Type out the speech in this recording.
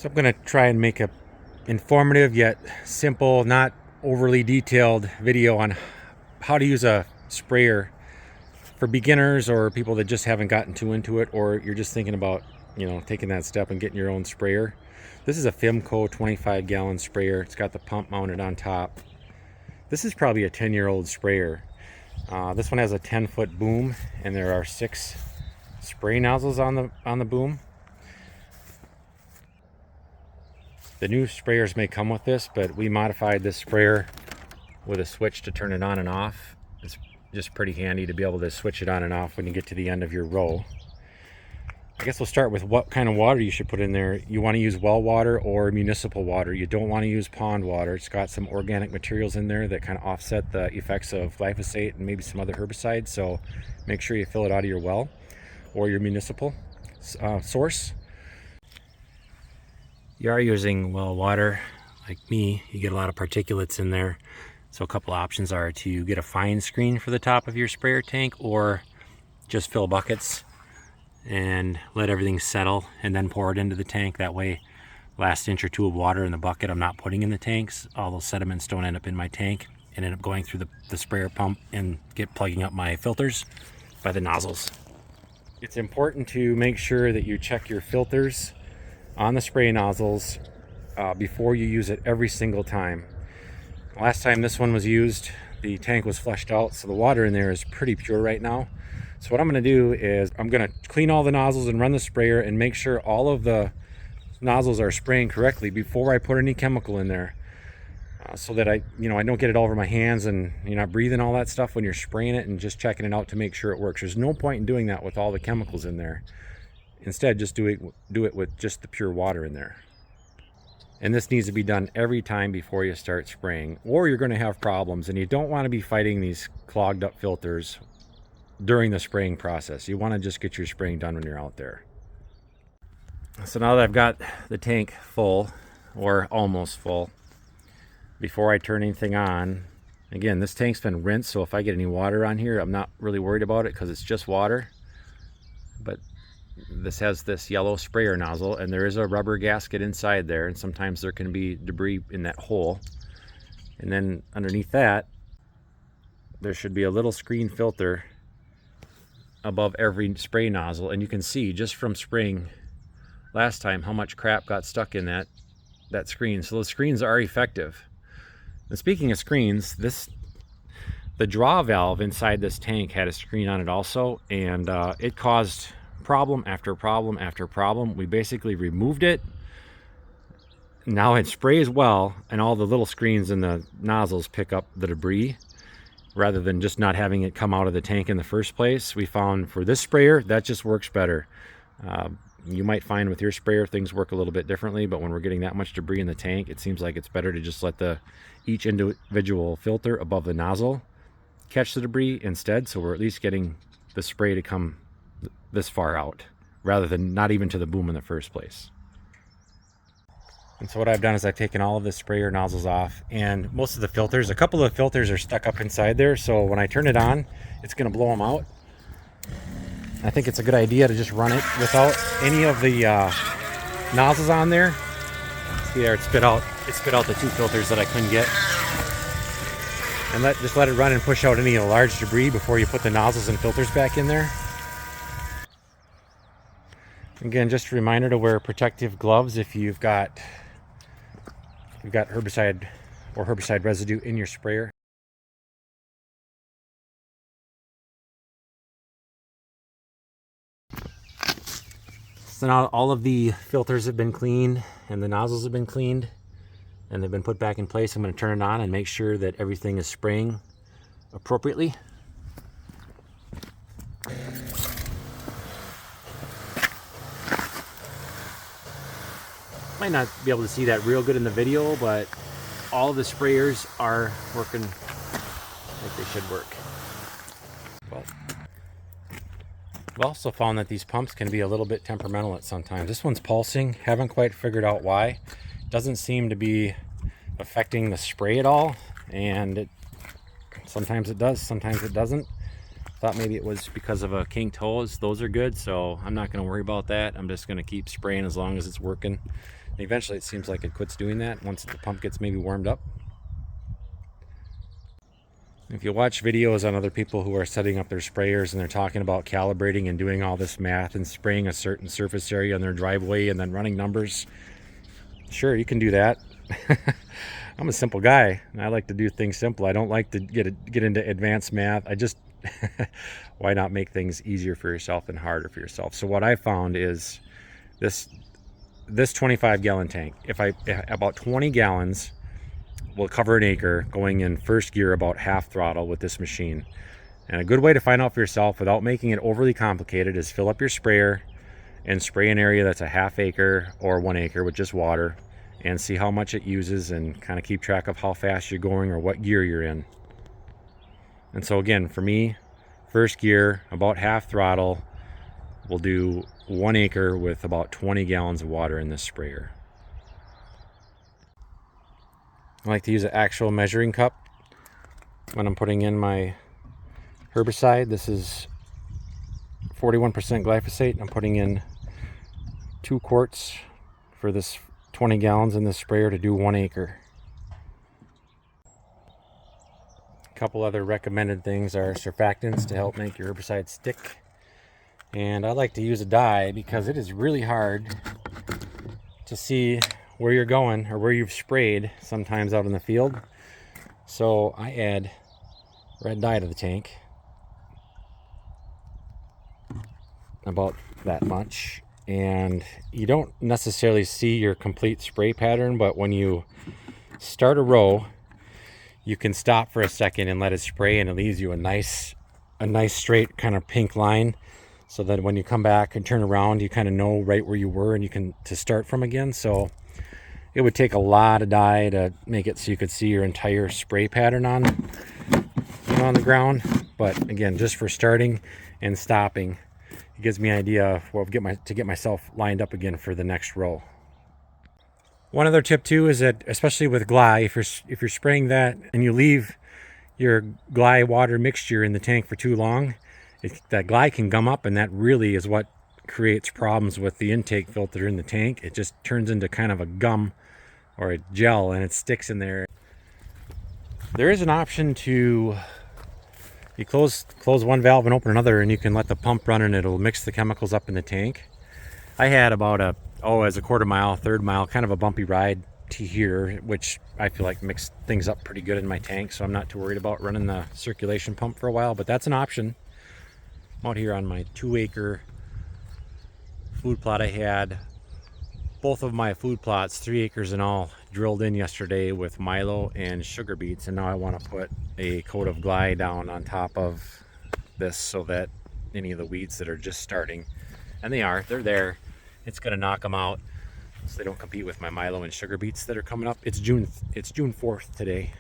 So I'm going to try and make a informative yet simple, not overly detailed video on how to use a sprayer for beginners or people that just haven't gotten too into it, or you're just thinking about, taking that step and getting your own sprayer. This is a Fimco 25-gallon sprayer. It's got the pump mounted on top. This is probably a 10-year-old sprayer. This one has a 10-foot boom, and there are 6 spray nozzles on the boom. The new sprayers may come with this, but we modified this sprayer with a switch to turn it on and off. It's just pretty handy to be able to switch it on and off when you get to the end of your row. I guess we'll start with what kind of water you should put in there. You want to use well water or municipal water. You don't want to use pond water. It's got some organic materials in there that kind of offset the effects of glyphosate and maybe some other herbicides. So make sure you fill it out of your well or your municipal source. You are using well water, like me, you get a lot of particulates in there. So a couple options are to get a fine screen for the top of your sprayer tank, or just fill buckets and let everything settle and then pour it into the tank. That way, last inch or two of water in the bucket I'm not putting in the tanks. All those sediments don't end up in my tank and end up going through the sprayer pump and get plugging up my filters by the nozzles. It's important to make sure that you check your filters on the spray nozzles before you use it every single time. Last time this one was used, the tank was flushed out, so the water in there is pretty pure right now. So what I'm going to do is I'm going to clean all the nozzles and run the sprayer and make sure all of the nozzles are spraying correctly before I put any chemical in there, so that I don't get it all over my hands and you're not breathing all that stuff when you're spraying it, and just checking it out to make sure it works. There's no point in doing that with all the chemicals in there. Instead, just do it with just the pure water in there. And this needs to be done every time before you start spraying, or you're going to have problems, and you don't want to be fighting these clogged up filters during the spraying process. You want to just get your spraying done when you're out there. So now that I've got the tank full, or almost full, before I turn anything on, again, this tank's been rinsed, so if I get any water on here, I'm not really worried about it because it's just water. But this has this yellow sprayer nozzle, and there is a rubber gasket inside there, and sometimes there can be debris in that hole. And then underneath that, there should be a little screen filter above every spray nozzle, and you can see just from spraying last time how much crap got stuck in that screen. So the screens are effective. And speaking of screens, the draw valve inside this tank had a screen on it also, and it caused problem after problem after problem. We basically removed it. Now it sprays well, and all the little screens in the nozzles pick up the debris rather than just not having it come out of the tank in the first place. We found for this sprayer that just works better. You might find with your sprayer things work a little bit differently, but when we're getting that much debris in the tank, it seems like it's better to just let each individual filter above the nozzle catch the debris instead, so we're at least getting the spray to come this far out rather than not even to the boom in the first place. And so what I've done is I've taken all of the sprayer nozzles off, and most of the filters, a couple of filters are stuck up inside there, so when I turn it on, it's going to blow them out. I think it's a good idea to just run it without any of the nozzles on there. See there, it spit out the 2 filters that I couldn't get. And just let it run and push out any large debris before you put the nozzles and filters back in there. Again, just a reminder to wear protective gloves if you've got herbicide or herbicide residue in your sprayer. So now all of the filters have been cleaned and the nozzles have been cleaned and they've been put back in place. I'm going to turn it on and make sure that everything is spraying appropriately. Might not be able to see that real good in the video, but all of the sprayers are working like they should work. Well, I've also found that these pumps can be a little bit temperamental at sometimes. This one's pulsing, haven't quite figured out why. Doesn't seem to be affecting the spray at all, and sometimes it does, sometimes it doesn't. Thought maybe it was because of a kinked hose. Those are good, so I'm not going to worry about that. I'm just going to keep spraying as long as it's working. And eventually it seems like it quits doing that once the pump gets maybe warmed up. If you watch videos on other people who are setting up their sprayers and they're talking about calibrating and doing all this math and spraying a certain surface area on their driveway and then running numbers, sure, you can do that. I'm a simple guy and I like to do things simple. I don't like to get into advanced math. I just why not make things easier for yourself and harder for yourself? So what I found is this 25-gallon tank, if about 20 gallons will cover an acre going in first gear about half throttle with this machine. And a good way to find out for yourself without making it overly complicated is fill up your sprayer and spray an area that's a half acre or 1 acre with just water and see how much it uses and kind of keep track of how fast you're going or what gear you're in. And so again, for me, first gear, about half throttle, we'll do 1 acre with about 20 gallons of water in this sprayer. I like to use an actual measuring cup when I'm putting in my herbicide. This is 41% glyphosate. I'm putting in 2 quarts for this 20 gallons in this sprayer to do 1 acre. A couple other recommended things are surfactants to help make your herbicide stick. And I like to use a dye because it is really hard to see where you're going or where you've sprayed sometimes out in the field. So I add red dye to the tank, about that much, and you don't necessarily see your complete spray pattern, but when you start a row you can stop for a second and let it spray, and it leaves you a nice straight kind of pink line, so that when you come back and turn around you kind of know right where you were and you can to start from again. So it would take a lot of dye to make it so you could see your entire spray pattern on the ground, but again, just for starting and stopping, it gives me an idea of what to get myself lined up again for the next row. One other tip too is that, especially with gly, if you're spraying that and you leave your gly water mixture in the tank for too long, that gly can gum up, and that really is what creates problems with the intake filter in the tank. It just turns into kind of a gum or a gel and it sticks in there. There is an option to you close one valve and open another, and you can let the pump run and it'll mix the chemicals up in the tank. I had about as a quarter mile, third mile, kind of a bumpy ride to here, which I feel like mixed things up pretty good in my tank, so I'm not too worried about running the circulation pump for a while, but that's an option. I'm out here on my 2-acre food plot. I had both of my food plots, 3 acres in all, drilled in yesterday with milo and sugar beets, and now I want to put a coat of gly down on top of this so that any of the weeds that are just starting, and they're there, it's going to knock them out so they don't compete with my milo and sugar beets that are coming up. It's June 4th today.